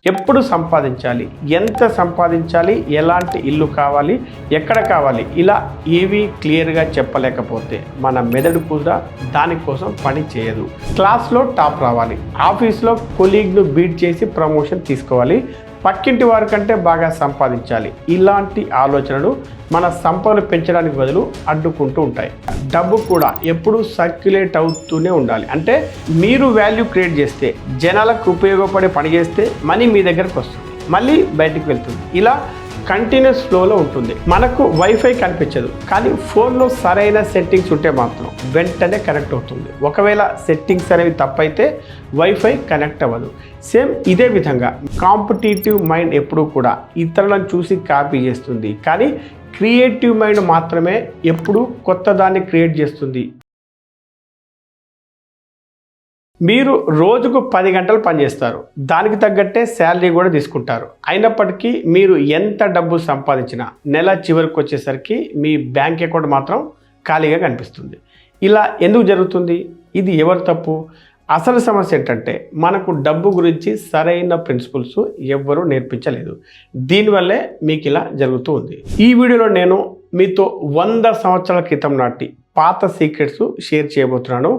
ఎప్పుడు సంపాదించాలి, ఎంత సంపాదించాలి, ఎలాంటి ఇల్లు కావాలి, ఎక్కడ కావాలి, ఇలా ఏవి క్లియర్గా చెప్పలేకపోతే మన మెదడు కూడా దానికోసం పని చేయదు. క్లాస్లో టాప్ రావాలి, ఆఫీస్లో కొలీగ్ను బీట్ చేసి ప్రమోషన్ తీసుకోవాలి, పక్కింటి వారి కంటే బాగా సంపాదించాలి. ఇలాంటి ఆలోచనలు మన సంపదను పెంచడానికి బదులు అడ్డుకుంటూ ఉంటాయి. డబ్బు కూడా ఎప్పుడూ సర్క్యులేట్ అవుతూనే ఉండాలి. అంటే మీరు వాల్యూ క్రియేట్ చేస్తే, జనాలకు ఉపయోగపడే పని చేస్తే మనీ మీ దగ్గరకు వస్తుంది, మళ్ళీ బయటికి వెళ్తుంది. ఇలా కంటిన్యూస్ ఫ్లోలో ఉంటుంది. మనకు వైఫై కనిపించదు, కానీ ఫోన్లో సరైన సెట్టింగ్స్ ఉంటే మాత్రం వెంటనే కనెక్ట్ అవుతుంది. ఒకవేళ సెట్టింగ్స్ అనేవి తప్పైతే వైఫై కనెక్ట్ అవ్వదు. సేమ్ ఇదే విధంగా కాంపిటీటివ్ మైండ్ ఎప్పుడూ కూడా ఇతరులను చూసి కాపీ చేస్తుంది, కానీ క్రియేటివ్ మైండ్ మాత్రమే ఎప్పుడూ కొత్త దాన్ని క్రియేట్ చేస్తుంది. మీరు రోజుకు 10 గంటలు పనిచేస్తారు, దానికి తగ్గట్టే శాలరీ కూడా తీసుకుంటారు. అయినప్పటికీ మీరు ఎంత డబ్బు సంపాదించినా నెల చివరికి వచ్చేసరికి మీ బ్యాంక్ అకౌంట్ మాత్రం ఖాళీగా కనిపిస్తుంది. ఇలా ఎందుకు జరుగుతుంది? ఇది ఎవరు తప్పు? అసలు సమస్య ఏంటంటే మనకు డబ్బు గురించి సరైన ప్రిన్సిపల్స్ ఎవ్వరూ నేర్పించలేదు. దీనివల్లే మీకు ఇలా జరుగుతూ ఉంది. ఈ వీడియోలో నేను మీతో 100 సంవత్సరాల క్రితం నాటి పాత సీక్రెట్స్ షేర్ చేయబోతున్నాను.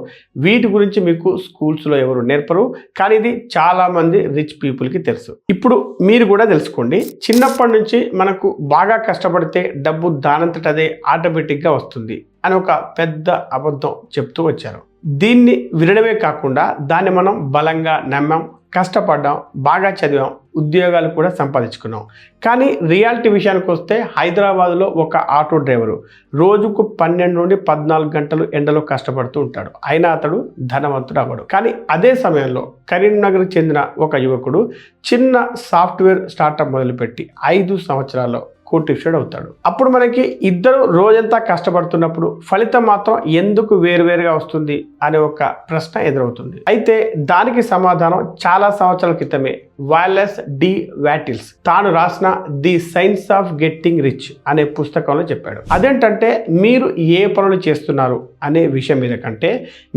వీటి గురించి మీకు స్కూల్స్లో ఎవరు నేర్పరు, కానీ ఇది చాలామంది రిచ్ పీపుల్కి తెలుసు. ఇప్పుడు మీరు కూడా తెలుసుకోండి. చిన్నప్పటి నుంచి మనకు బాగా కష్టపడితే డబ్బు దానంతటదే ఆటోమేటిక్గా వస్తుంది అని ఒక పెద్ద అబద్ధం చెప్తూ వచ్చారు. దీన్ని వినడమే కాకుండా దాన్ని మనం బలంగా నమ్మాం, కష్టపడ్డాం, బాగా చదివాం, ఉద్యోగాలు కూడా సంపాదించుకున్నాం. కానీ రియాలిటీ విషయానికి వస్తే హైదరాబాద్లో ఒక ఆటో డ్రైవరు రోజుకు 12 నుండి 14 గంటలు ఎండలో కష్టపడుతూ ఉంటాడు. అయినా అతడు ధనవంతుడు అవ్వడు. కానీ అదే సమయంలో కరీంనగర్కి చెందిన ఒక యువకుడు చిన్న సాఫ్ట్వేర్ స్టార్టప్ మొదలుపెట్టి 5 సంవత్సరాల్లో కోటీశ్వరుడు అవుతాడు. అప్పుడు మనకి ఇద్దరు రోజంతా కష్టపడుతున్నప్పుడు ఫలితం మాత్రం ఎందుకు వేరువేరుగా వస్తుంది అనే ఒక ప్రశ్న ఎదురవుతుంది. అయితే దానికి సమాధానం చాలా సంవత్సరాల క్రితమే వాలెస్ డి వాటిల్స్ తాను రాసిన the science of getting rich అనే పుస్తకంలో చెప్పాడు. అదేంటంటే మీరు ఏ పనులు చేస్తున్నారు అనే విషయం మీద కంటే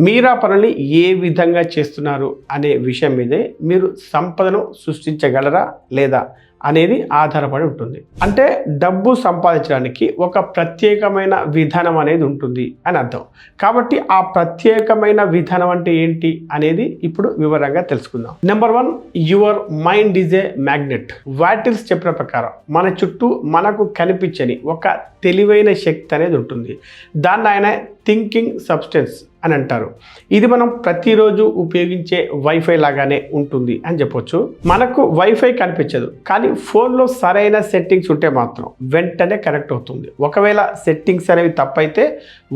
మీరు ఆ పనులు ఏ విధంగా చేస్తున్నారు అనే విషయం మీదే మీరు సంపదను సృష్టించగలరా లేదా అనేది ఆధారపడి ఉంటుంది. అంటే డబ్బు సంపాదించడానికి ఒక ప్రత్యేకమైన విధానం అనేది ఉంటుంది అని అర్థం. కాబట్టి ఆ ప్రత్యేకమైన విధానం అంటే ఏంటి అనేది ఇప్పుడు వివరంగా తెలుసుకుందాం. Number 1, your mind is a magnet. Wattles చెప్పిన ప్రకారం మన చుట్టూ మనకు కనిపించని ఒక తెలివైన శక్తి అనేది ఉంటుంది. దాన్ని ఆయన థింకింగ్ సబ్స్టెన్స్ అని అంటారు. ఇది మనం ప్రతిరోజు ఉపయోగించే వైఫై లాగానే ఉంటుంది అని చెప్పొచ్చు. మనకు వైఫై కనిపించదు, కానీ ఫోన్లో సరైన సెట్టింగ్స్ ఉంటే మాత్రం వెంటనే కనెక్ట్ అవుతుంది. ఒకవేళ సెట్టింగ్స్ అనేవి తప్పైతే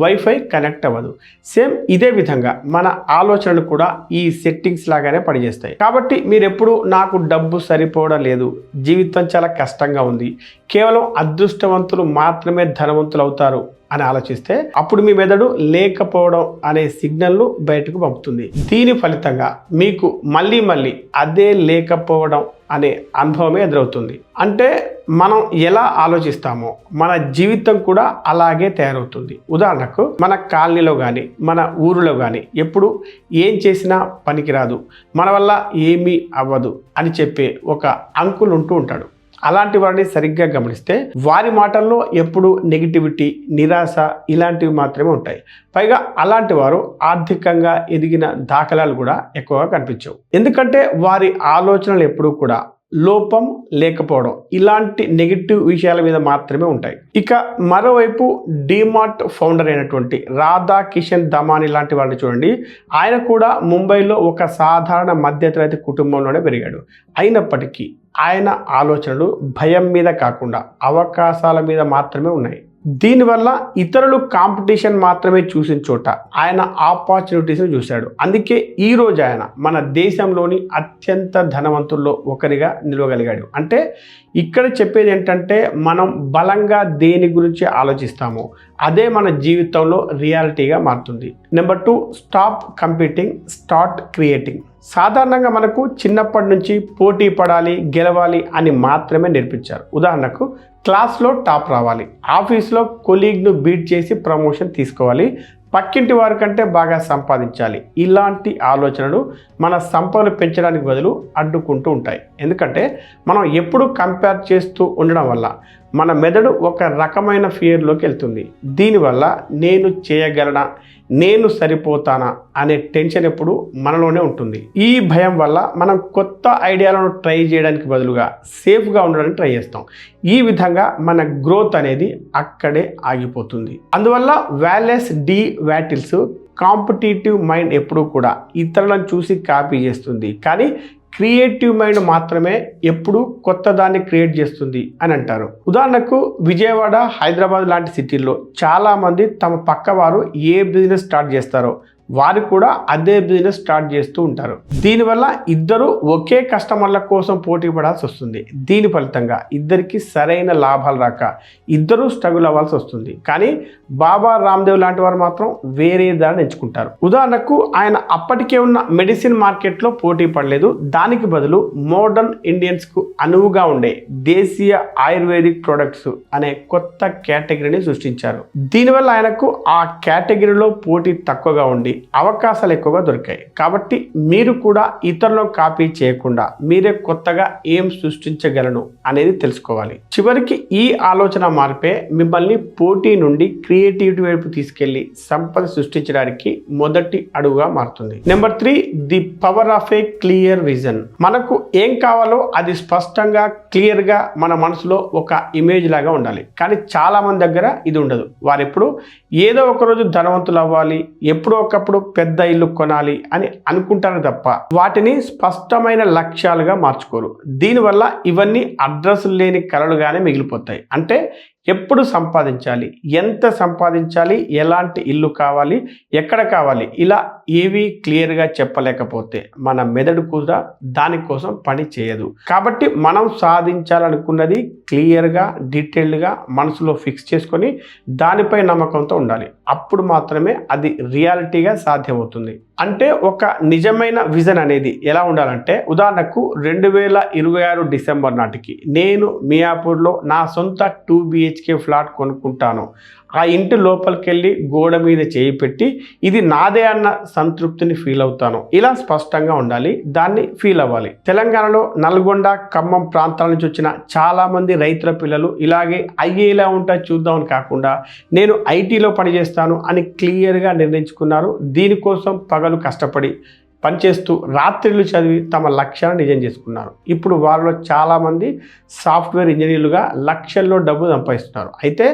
వైఫై కనెక్ట్ అవ్వదు. సేమ్ ఇదే విధంగా మన ఆలోచనలు కూడా ఈ సెట్టింగ్స్ లాగానే పనిచేస్తాయి. కాబట్టి మీరు ఎప్పుడు నాకు డబ్బు సరిపోవడం లేదు, జీవితం చాలా కష్టంగా ఉంది, కేవలం అదృష్టవంతులు మాత్రమే ధనవంతులు అవుతారు అని ఆలోచిస్తే అప్పుడు మీ మెదడు లేకపోవడం అనే సిగ్నల్ను బయటకు పంపుతుంది. దీని ఫలితంగా మీకు మళ్ళీ అదే లేకపోవడం అనే అనుభవమే ఎదురవుతుంది. అంటే మనం ఎలా ఆలోచిస్తామో మన జీవితం కూడా అలాగే తయారవుతుంది. ఉదాహరణకు మన కాలనీలో కానీ మన ఊరిలో కానీ ఎప్పుడు ఏం చేసినా పనికిరాదు, మన వల్ల ఏమీ అవ్వదు అని చెప్పే ఒక అంకుల్ ఉంటూ ఉంటాడు. అలాంటి వారిని సరిగ్గా గమనిస్తే వారి మాటల్లో ఎప్పుడు నెగిటివిటీ, నిరాశ ఇలాంటివి మాత్రమే ఉంటాయి. పైగా అలాంటి వారు ఆర్థికంగా ఎదిగిన దాఖలాలు కూడా ఎక్కువగా కనిపించవు. ఎందుకంటే వారి ఆలోచనలు ఎప్పుడూ కూడా లోపం, లేకపోవడం ఇలాంటి నెగిటివ్ విషయాల మీద మాత్రమే ఉంటాయి. ఇక మరోవైపు డిమార్ట్ ఫౌండర్ అయినటువంటి రాధా కిషన్ దమాని లాంటి వాళ్ళని చూడండి. ఆయన కూడా ముంబైలో ఒక సాధారణ మధ్యతరగతి కుటుంబంలోనే పెరిగాడు. అయినప్పటికీ ఆయన ఆలోచనలు భయం మీద కాకుండా అవకాశాల మీద మాత్రమే ఉన్నాయి. దీనివల్ల ఇతరులు కాంపిటీషన్ మాత్రమే చూసిన చోట ఆయన ఆపర్చునిటీస్ని చూశాడు. అందుకే ఈరోజు ఆయన మన దేశంలోని అత్యంత ధనవంతుల్లో ఒకరిగా నిలవగలిగాడు. అంటే ఇక్కడ చెప్పేది ఏంటంటే మనం బలంగా దేని గురించి ఆలోచిస్తామో అదే మన జీవితంలో రియాలిటీగా మారుతుంది. Number 2, stop competing, start creating. సాధారణంగా మనకు చిన్నప్పటి నుంచి పోటీ పడాలి, గెలవాలి అని మాత్రమే నేర్పించారు. ఉదాహరణకు క్లాస్లో టాప్ రావాలి, ఆఫీస్లో కొలీగ్ను బీట్ చేసి ప్రమోషన్ తీసుకోవాలి, పక్కింటి వారి కంటే బాగా సంపాదించాలి, ఇలాంటి ఆలోచనలు మన సంపదను పెంచడానికి బదులు అడ్డుకుంటూ ఉంటాయి. ఎందుకంటే మనం ఎప్పుడు కంపేర్ చేస్తూ ఉండడం వల్ల మన మెదడు ఒక రకమైన ఫియర్లోకి వెళ్తుంది. దీనివల్ల నేను చేయగలనా, నేను సరిపోతానా అనే టెన్షన్ ఎప్పుడు మనలోనే ఉంటుంది. ఈ భయం వల్ల మనం కొత్త ఐడియాలను ట్రై చేయడానికి బదులుగా సేఫ్గా ఉండడానికి ట్రై చేస్తాం. ఈ విధంగా మన గ్రోత్ అనేది అక్కడే ఆగిపోతుంది. అందువల్ల వాలెస్ డి వాటిల్స్ కాంపిటీటివ్ మైండ్ ఎప్పుడూ కూడా ఇతరులను చూసి కాపీ చేస్తుంది, కానీ క్రియేటివ్ మైండ్ మాత్రమే ఎప్పుడు కొత్త దాన్ని క్రియేట్ చేస్తుంది అని అంటారు. ఉదాహరణకు విజయవాడ, హైదరాబాద్ లాంటి సిటీల్లో చాలామంది తమ పక్క వారు ఏ బిజినెస్ స్టార్ట్ చేస్తారో వారు కూడా అదే బిజినెస్ స్టార్ట్ చేస్తూ ఉంటారు. దీనివల్ల ఇద్దరు ఒకే కస్టమర్ల కోసం పోటీ పడాల్సి వస్తుంది. దీని ఫలితంగా ఇద్దరికి సరైన లాభాలు రాక ఇద్దరు స్ట్రగుల్ అవ్వాల్సి వస్తుంది. కానీ బాబా రామ్దేవ్ లాంటి వారు మాత్రం వేరే దాన్ని ఎంచుకుంటారు. ఉదాహరణకు ఆయన అప్పటికే ఉన్న మెడిసిన్ మార్కెట్లో పోటీ పడలేదు. దానికి బదులు మోడర్న్ ఇండియన్స్కు అనువుగా ఉండే దేశీయ ఆయుర్వేదిక్ ప్రొడక్ట్స్ అనే కొత్త కేటగిరీని సృష్టించారు. దీనివల్ల ఆయనకు ఆ కేటగిరీలో పోటీ తక్కువగా ఉండి అవకాశాలు ఎక్కువగా దొరికాయి. కాబట్టి మీరు కూడా ఇతరులను కాపీ చేయకుండా మీరే కొత్తగా ఏం సృష్టించగలను అనేది తెలుసుకోవాలి. చివరికి ఈ ఆలోచన మార్పే మిమ్మల్ని పోటీ నుండి క్రియేటివిటీ వైపు తీసుకెళ్లి సంపద సృష్టించడానికి మొదటి అడుగుగా మారుతుంది. Number 3, the power of A clear vision. మనకు ఏం కావాలో అది స్పష్టంగా క్లియర్గా మన మనసులో ఒక ఇమేజ్ లాగా ఉండాలి. కానీ చాలా మంది దగ్గర ఇది ఉండదు. వారు ఎప్పుడు ఏదో ఒకరోజు ధనవంతులు అవ్వాలి, ఎప్పుడో ఒకప్పుడు పెద్ద ఇల్లు కొనాలి అని అనుకుంటారు తప్ప వాటిని స్పష్టమైన లక్ష్యాలుగా మార్చుకోరు. దీనివల్ల ఇవన్నీ అడ్రస్ లేని కలలుగానే మిగిలిపోతాయి. అంటే ఎప్పుడు సంపాదించాలి, ఎంత సంపాదించాలి, ఎలాంటి ఇల్లు కావాలి, ఎక్కడ కావాలి, ఇలా ఏవి క్లియర్గా చెప్పలేకపోతే మన మెదడు కూడా దానికోసం పని చేయదు. కాబట్టి మనం సాధించాలనుకున్నది క్లియర్గా, డీటెయిల్డ్గా మనసులో ఫిక్స్ చేసుకొని దానిపై నమ్మకంతో ఉండాలి. అప్పుడు మాత్రమే అది రియాలిటీగా సాధ్యమవుతుంది. అంటే ఒక నిజమైన విజన్ అనేది ఎలా ఉండాలంటే, ఉదాహరణకు 2026 డిసెంబర్ నాటికి నేను మియాపూర్లో నా సొంత 2 BHK ఫ్లాట్ కొనుక్కుంటాను. ఆ ఇంటి లోపలికి వెళ్ళి గోడ మీద చేయి పెట్టి ఇది నాదే అన్న సంతృప్తిని ఫీల్ అవుతాను. ఇలా స్పష్టంగా ఉండాలి, దాన్ని ఫీల్ అవ్వాలి. తెలంగాణలో నల్గొండ, ఖమ్మం ప్రాంతాల నుంచి వచ్చిన చాలామంది రైతుల పిల్లలు ఇలాగే అయ్యేలా ఉంటా చూద్దామని కాకుండా నేను ఐటీలో పనిచేస్తాను అని క్లియర్గా నిర్ణయించుకున్నారు. దీనికోసం పగలు కష్టపడి పనిచేస్తూ రాత్రిళ్ళు చదివి తమ లక్ష్యాన్ని నిజం చేసుకున్నారు. ఇప్పుడు వారిలో చాలామంది సాఫ్ట్వేర్ ఇంజనీర్లుగా లక్షల్లో డబ్బు సంపాదిస్తున్నారు. అయితే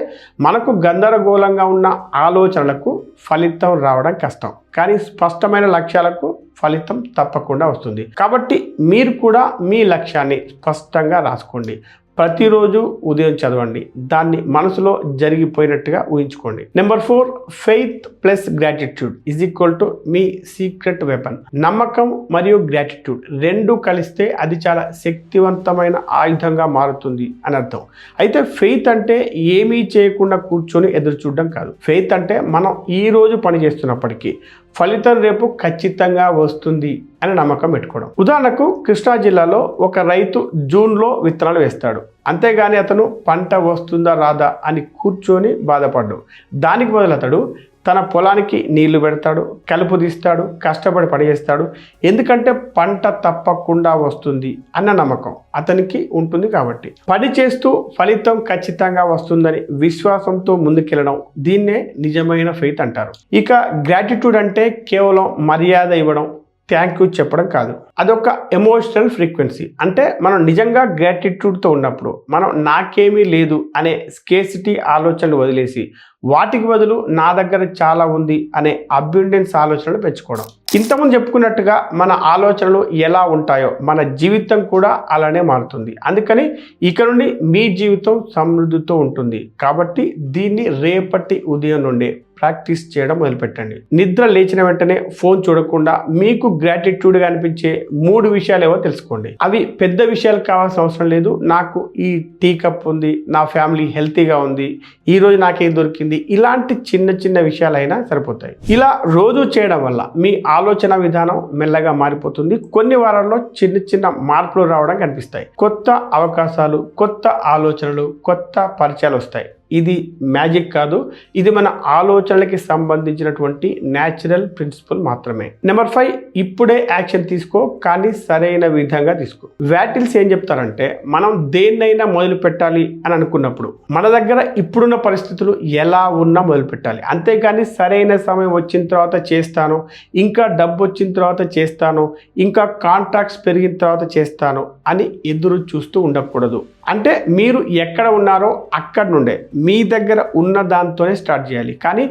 మనకు గందరగోళంగా ఉన్న ఆలోచనలకు ఫలితం రావడం కష్టం, కానీ స్పష్టమైన లక్ష్యాలకు ఫలితం తప్పకుండా వస్తుంది. కాబట్టి మీరు కూడా మీ లక్ష్యాన్ని స్పష్టంగా రాసుకోండి. ప్రతిరోజు ఉదయం చదవండి, దాన్ని మనసులో జరిగిపోయినట్టుగా ఊహించుకోండి. Number 4, faith plus gratitude is equal to me secret weapon. నమ్మకం మరియు గ్రాటిట్యూడ్ రెండు కలిస్తే అది చాలా శక్తివంతమైన ఆయుధంగా మారుతుంది అని అర్థం. అయితే ఫెయిత్ అంటే ఏమీ చేయకుండా కూర్చొని ఎదురు చూడడం కాదు. ఫెయిత్ అంటే మనం ఈ రోజు పని చేస్తున్నప్పటికీ ఫలితం రేపు ఖచ్చితంగా వస్తుంది అని నమ్మకం పెట్టుకోవడం. ఉదాహరణకు కృష్ణా జిల్లాలో ఒక రైతు జూన్లో విత్తనాలు వేస్తాడు. అంతేగాని అతను పంట వస్తుందా రాదా అని కూర్చొని బాధపడ్డాడు. దానికి బదులు అతడు తన పొలానికి నీళ్లు పెడతాడు, కలుపు తీస్తాడు, కష్టపడి పనిచేస్తాడు. ఎందుకంటే పంట తప్పకుండా వస్తుంది అన్న నమ్మకం అతనికి ఉంటుంది. కాబట్టి పని చేస్తూ ఫలితం ఖచ్చితంగా వస్తుందని విశ్వాసంతో ముందుకెళ్ళడం, దీన్నే నిజమైన ఫెయిత్ అంటారు. ఇక గ్రాటిట్యూడ్ అంటే కేవలం మర్యాద ఇవ్వడం, థ్యాంక్ యూ చెప్పడం కాదు. అదొక ఎమోషనల్ ఫ్రీక్వెన్సీ. అంటే మనం నిజంగా గ్రాటిట్యూడ్తో ఉన్నప్పుడు మనం నాకేమీ లేదు అనే స్కేసిటీ ఆలోచనలు వదిలేసి వాటికి బదులు నా దగ్గర చాలా ఉంది అనే అబ్యుండెన్స్ ఆలోచనలు పెంచుకోవడం. ఇంతకుముందు చెప్పుకున్నట్టుగా మన ఆలోచనలు ఎలా ఉంటాయో మన జీవితం కూడా అలానే మారుతుంది. అందుకని ఇక నుండి మీ జీవితం సమృద్ధితో ఉంటుంది. కాబట్టి దీన్ని రేపటి ఉదయం నుండి ప్రాక్టీస్ చేయడం మొదలుపెట్టండి. నిద్ర లేచిన వెంటనే ఫోన్ చూడకుండా మీకు గ్రాటిట్యూడ్గా అనిపించే 3 విషయాలు ఏవో తెలుసుకోండి. అవి పెద్ద విషయాలు కావాల్సిన అవసరం లేదు. నాకు ఈ టీ కప్ ఉంది, నా ఫ్యామిలీ హెల్తీగా ఉంది, ఈరోజు నాకేం దొరికింది, ఇలాంటి చిన్న చిన్న విషయాలైనా సరిపోతాయి. ఇలా రోజు చేయడం వల్ల మీ ఆలోచన విధానం మెల్లగా మారిపోతుంది. కొన్ని వారాల్లో చిన్న చిన్న మార్పులు రావడం కనిపిస్తాయి. కొత్త అవకాశాలు, కొత్త ఆలోచనలు, కొత్త పరిచయాలు వస్తాయి. ఇది మ్యాజిక్ కాదు, ఇది మన ఆలోచనలకి సంబంధించినటువంటి న్యాచురల్ ప్రిన్సిపల్ మాత్రమే. నెంబర్ 5, ఇప్పుడే యాక్షన్ తీసుకో, కానీ సరైన విధంగా తీసుకో. వాటిల్స్ ఏం చెప్తారంటే, మనం దేన్నైనా మొదలు పెట్టాలి అని అనుకున్నప్పుడు మన దగ్గర ఇప్పుడున్న పరిస్థితులు ఎలా ఉన్నా మొదలు పెట్టాలి. అంతేగాని సరైన సమయం వచ్చిన తర్వాత చేస్తాను, ఇంకా డబ్బు వచ్చిన తర్వాత చేస్తాను, ఇంకా కాంట్రాక్ట్స్ పెరిగిన తర్వాత చేస్తాను అని ఎదురు చూస్తూ ఉండకూడదు. అంటే మీరు ఎక్కడ ఉన్నారో అక్కడ నుండే మీ దగ్గర ఉన్న దాంతోనే స్టార్ట్ చేయాలి. కానీ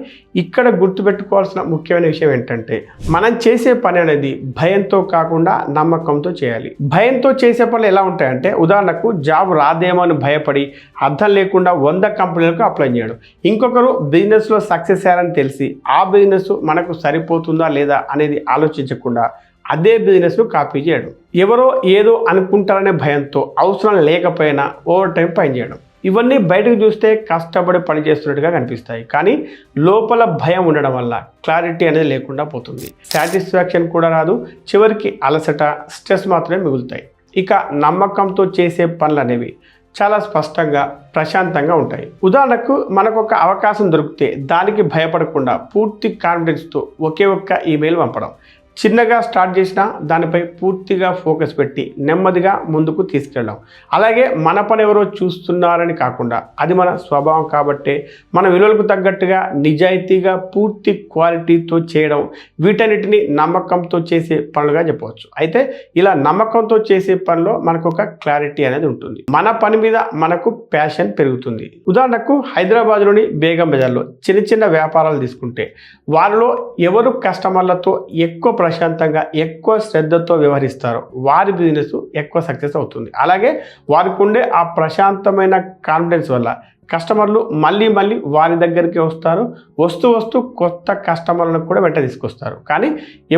ఇక్కడ గుర్తుపెట్టుకోవాల్సిన ముఖ్యమైన విషయం ఏంటంటే, మనం చేసే పని అనేది భయంతో కాకుండా నమ్మకంతో చేయాలి. భయంతో చేసే పనులు ఎలా ఉంటాయంటే, ఉదాహరణకు జాబ్ రాదేమో అని భయపడి అర్థం లేకుండా 100 కంపెనీలకు అప్లై చేయడం. ఇంకొకరు బిజినెస్లో సక్సెస్ అయ్యారని తెలిసి ఆ బిజినెస్ మనకు సరిపోతుందా లేదా అనేది ఆలోచించకుండా అదే బిజినెస్ను కాపీ చేయడం. ఎవరో ఏదో అనుకుంటారనే భయంతో అవసరం లేకపోయినా ఓవర్ టైం పని చేయడం. ఇవన్నీ బయటకు చూస్తే కష్టపడి పని చేస్తున్నట్టుగా కనిపిస్తాయి, కానీ లోపల భయం ఉండడం వల్ల క్లారిటీ అనేది లేకుండా పోతుంది. సాటిస్ఫాక్షన్ కూడా రాదు, చివరికి అలసట, స్ట్రెస్ మాత్రమే మిగులుతాయి. ఇక నమ్మకంతో చేసే పనులు అనేవి చాలా స్పష్టంగా, ప్రశాంతంగా ఉంటాయి. ఉదాహరణకు మనకు ఒక అవకాశం దొరికితే దానికి భయపడకుండా పూర్తి కాన్ఫిడెన్స్తో ఒకే ఒక్క ఈమెయిల్ పంపడం. చిన్నగా స్టార్ట్ చేసినా దానిపై పూర్తిగా ఫోకస్ పెట్టి నెమ్మదిగా ముందుకు తీసుకెళ్ళడం. అలాగే మన పని ఎవరో చూస్తున్నారని కాకుండా అది మన స్వభావం కాబట్టే మన విలువలకు తగ్గట్టుగా నిజాయితీగా పూర్తి క్వాలిటీతో చేయడం, వీటన్నిటిని నమ్మకంతో చేసే పనులుగా చెప్పవచ్చు. అయితే ఇలా నమ్మకంతో చేసే పనిలో మనకు ఒక క్లారిటీ అనేది ఉంటుంది. మన పని మీద మనకు ప్యాషన్ పెరుగుతుంది. ఉదాహరణకు హైదరాబాద్లోని బేగం బజార్లో చిన్న చిన్న వ్యాపారాలు తీసుకుంటే వారిలో ఎవరు కస్టమర్లతో ఎక్కువ ప్రశాంతంగా, ఎక్కువ శ్రద్ధతో వ్యవహరిస్తారో వారి బిజినెస్ ఎక్కువ సక్సెస్ అవుతుంది. అలాగే వారికి ఉండే ఆ ప్రశాంతమైన కాన్ఫిడెన్స్ వల్ల కస్టమర్లు మళ్ళీ వారి దగ్గరికి వస్తారు. వస్తూ కొత్త కస్టమర్లను కూడా వెంట తీసుకొస్తారు. కానీ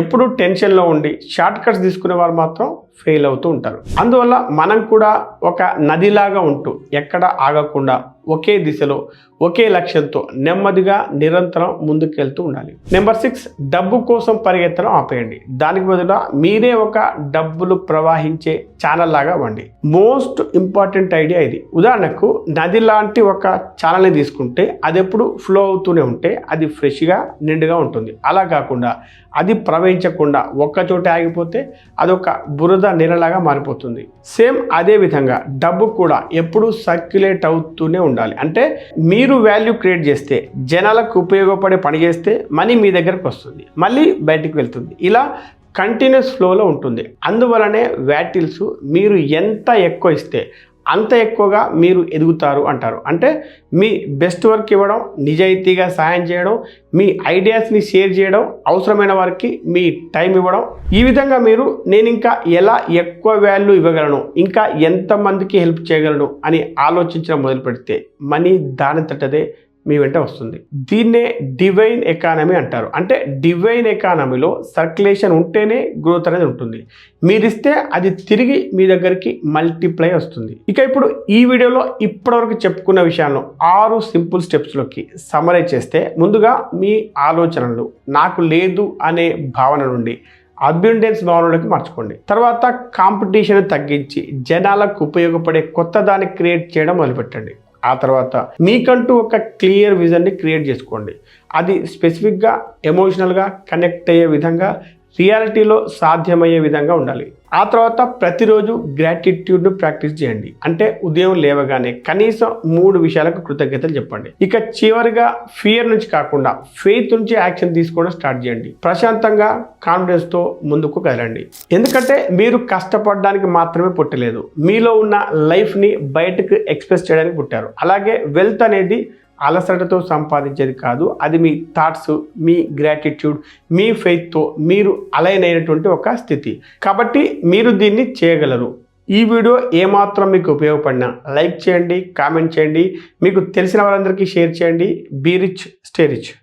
ఎప్పుడు టెన్షన్లో ఉండి షార్ట్ కట్స్ తీసుకునే వారు మాత్రం ఫెయిల్ అవుతూ ఉంటారు. అందువల్ల మనం కూడా ఒక నదిలాగా ఉంటూ ఎక్కడ ఆగకుండా ఒకే దిశలో ఒకే లక్ష్యంతో నెమ్మదిగా నిరంతరం ముందుకెళ్తూ ఉండాలి. నెంబర్ 6, డబ్బు కోసం పరిగెత్తడం ఆపేయండి. దానికి బదులుగా మీరే ఒక డబ్బులు ప్రవహించే ఛానల్ లాగా అవ్వండి. మోస్ట్ ఇంపార్టెంట్ ఐడియా ఇది. ఉదాహరణకు నది లాంటి ఒక ఛానల్ని తీసుకుంటే అది ఎప్పుడు ఫ్లో అవుతూనే ఉంటే అది ఫ్రెష్గా, నిండుగా ఉంటుంది. అలా కాకుండా అది ప్రవహించకుండా ఒక్కచోట ఆగిపోతే అదొక బురద నీరలాగా మారిపోతుంది. సేమ్ అదే విధంగా డబ్బు కూడా ఎప్పుడు సర్క్యులేట్ అవుతూనే ఉండాలి. అంటే మీరు వాల్యూ క్రియేట్ చేస్తే, జనాలకు ఉపయోగపడే పని చేస్తే మనీ మీ దగ్గరకు వస్తుంది, మళ్ళీ బయటికి వెళ్తుంది. ఇలా కంటిన్యూస్ ఫ్లోలో ఉంటుంది. అందువలనే వాటిల్స్ మీరు ఎంత ఎక్కువ ఇస్తే అంత ఎక్కువగా మీరు ఎదుగుతారు అంటారు. అంటే మీ బెస్ట్ వర్క్ ఇవ్వడం, నిజాయితీగా సహాయం చేయడం, మీ ఐడియాస్ని షేర్ చేయడం, అవసరమైన వారికి మీ టైం ఇవ్వడం. ఈ విధంగా మీరు నేను ఇంకా ఎలా ఎక్కువ వాల్యూ ఇవ్వగలను, ఇంకా ఎంతమందికి హెల్ప్ చేయగలను అని ఆలోచించడం మొదలు పెడితే మనీ దానంతటదే మీ వెంట వస్తుంది. దీన్నే డివైన్ ఎకానమీ అంటారు. అంటే డివైన్ ఎకానమీలో సర్క్యులేషన్ ఉంటేనే గ్రోత్ అనేది ఉంటుంది. మీరిస్తే అది తిరిగి మీ దగ్గరికి మల్టిప్లై వస్తుంది. ఇక ఇప్పుడు ఈ వీడియోలో ఇప్పటివరకు చెప్పుకున్న విషయాలను 6 సింపుల్ స్టెప్స్లోకి సమరైజ్ చేస్తే, ముందుగా మీ ఆలోచనలు నాకు లేదు అనే భావన నుండి అబ్యుండెన్స్ భావనలోకి మార్చుకోండి. తర్వాత కాంపిటీషన్ తగ్గించి జనాలకు ఉపయోగపడే కొత్త దాన్ని క్రియేట్ చేయడం మొదలుపెట్టండి. ఆ తర్వాత మీకంటూ ఒక క్లియర్ విజన్ని క్రియేట్ చేసుకోండి. అది స్పెసిఫిక్గా, ఎమోషనల్గా కనెక్ట్ అయ్యే విధంగా, రియాలిటీలో సాధ్యమయ్యే విధంగా ఉండాలి. ఆ తర్వాత ప్రతిరోజు గ్రాటిట్యూడ్ను ప్రాక్టీస్ చేయండి. అంటే ఉదయం లేవగానే కనీసం 3 విషయాలకు కృతజ్ఞతలు చెప్పండి. ఇక చివరిగా ఫియర్ నుంచి కాకుండా ఫెయిత్ నుంచి యాక్షన్ తీసుకోవడం స్టార్ట్ చేయండి. ప్రశాంతంగా, కాన్ఫిడెన్స్తో ముందుకు కదలండి. ఎందుకంటే మీరు కష్టపడడానికి మాత్రమే పుట్టలేదు, మీలో ఉన్న లైఫ్ని బయటకు ఎక్స్ప్రెస్ చేయడానికి పుట్టారు. అలాగే వెల్త్ అనేది అలసటతో సంపాదించేది కాదు, అది మీ థాట్స్, మీ గ్రాటిట్యూడ్, మీ ఫెయిత్తో మీరు అలైన్ అయినటువంటి ఒక స్థితి. కాబట్టి మీరు దీన్ని చేయగలరు. ఈ వీడియో ఏమాత్రం మీకు ఉపయోగపడినా లైక్ చేయండి, కామెంట్ చేయండి, మీకు తెలిసిన వారందరికీ షేర్ చేయండి. Be rich, stay rich.